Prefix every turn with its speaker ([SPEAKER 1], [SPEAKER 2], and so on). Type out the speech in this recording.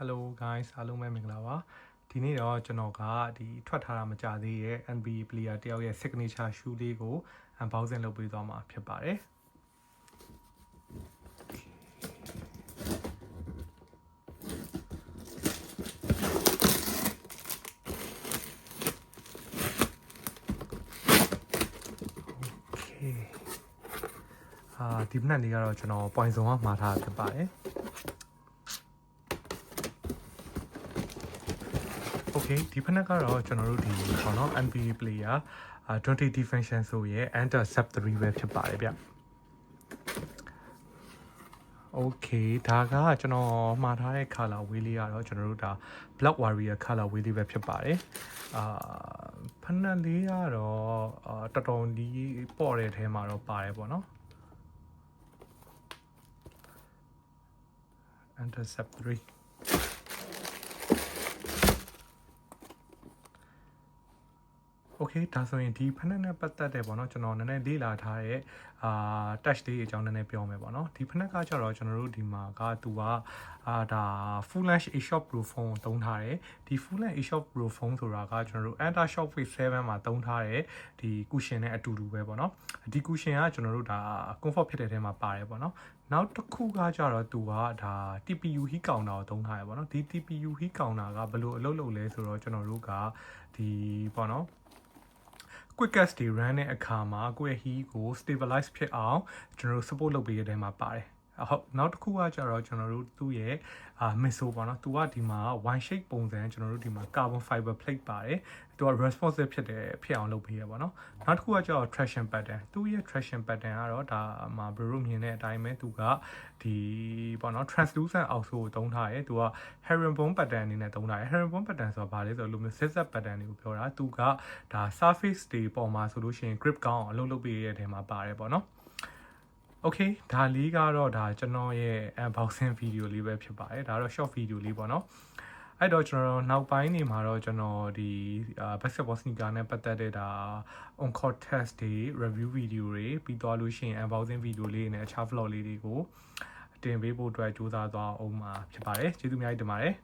[SPEAKER 1] Hello guys အားလုံးပဲမင်္ဂလာပါဒီနေ့တော့ကျွန်တော်ကဒီထွက်ထားတာမကြသေးရဲ့ NBA player တယောက်ရဲ့ signature shoe လေးကို unboxing လုပ်ပေးသွားမှာဖြစ်ပါတယ်ဒီမနက်လေးကတော့ကျွန်တော် point စုံကမှာထားတာဖြစ်ပါတယ်Okay ဒီဖက်နှက်ကတော့ကျွန်တော်တို့ဒီပေါ့နော် NBA player 20 defension ဆိုရဲ့ under sub 3ပဲဖြစ်ပါတယ်ဗျ Okay ဒါကကျွန်တော်မှာထားတဲ့ color ဝေးလေးကတော့ကျွန်တော်တို့ဒါ Black Warrior color ဝေးလေးပဲဖြစ်ပါတယ်ဖက်နှက်လေးကတော့တော်တော်လေးပေါ့တဲ့အထဲမှာတော့ပါတယ်ပေါ့နော် under sub 3โอเคဒါဆိုရင်ဒီဖက်နှက်နဲ့ပတ်သက်တဲ့ပေါ့နော်ကျွန်တော်နည်းနည်းလေ့လာထားတဲ့touch လေးအကြောင်းနည်းနည်းပြောမယ်ပေါ့နော်ဒီဖက်နှက်ကကျတော့ကျွန်တော်တို့ဒီမှာကသူကဒါ full length eShop Pro phone သုံးထားတယ်ဒီ full length eShop Pro phone ဆိုတာကကျွန်တော်တို့ Anta Shop Face 7မှာသုံးထားတဲ့ဒီ cushion နဲ့အတူတူပဲပေါ့နော်ဒီ cushion ကကျွန်တော်တို့ဒါ comfort ဖြစ်တဲ့ထဲမှာပါတယ်ပေါ့နော်နောက်တစ်ခုကကျတော့သူကဒါ TPU heat counter ကိုသုံးထားရပေါ့နော်ဒီ TPU heat counter ကဘယ်လိုအလုပ်လုပ်လဲဆိုတော့ကျွန်တော်တို့ကဒီပေါ့နော်quickest တွေ run တဲ့အခါမှာကိုယ့်ရဲ့ heat ကို stabilize ဖြစ်အောင်ကျွန်တော်တို့ support လုပ်ပေးရတဲ့မှာပါတယ်ဟုတ်နောက်တစ်ခုကကျတော့ကျွန်တော်တို့သူ့ရဲ့ midsole ပေါ့နော်သူကဒီမှာ wine shape ပုံစံကျွန်တော်တို့ဒီမှာ carbon fiber plate ပါတယ်သူက responsive ဖြစ်အောင်လုပ်ပေးရပါတော့နောက်တစ်ခုကကျတော့ traction pattern သူ့ရဲ့ traction pattern ကတော့ဒါမှာ bro မြင်တဲ့အတိုင်းပဲသူကဒီပေါ့နော် translucent အောက်ဆိုးကိုသုံးထားတယ်သူက herringbone pattern အနေနဲ့သုံးထားတယ် herringbone pattern ဆိုတာဘာလဲဆိုတော့လိုမျိုး zigzag pattern တွေကိုပြောတာသူကဒါ surface တွေပေါ်မှာဆိုလို့ရှိရင် grip ကောင်းအောင်အလုပ်လုပ်ပေးရတဲ့အထဲမှာပါတယ်ပေါ့နော်Okay ဒါလေးကတော့ဒါကျွန်တော်ရဲ့ unboxing video လေးပဲဖြစ်ပါတယ်ဒါတော့ short video လေးပေါ့နော်အဲ့တော့ကျွန်တော်နောက်ပိုင်းနေမှာတော့ကျွန်တော်ဒီ basketball sneaker နဲ့ပတ်သက်တဲ့ဒါ on court test တွေ review video တွေပြီးသွားလို့ရှိရင် unboxing video လေးနဲ့အခြား vlog လေးတွေကိုတင်ပေးဖို့အတွက်ကြိုးစားသွားအောင်မှာဖြစ်ပါတယ်ကျေးဇူးအများကြီးတင်ပါတယ်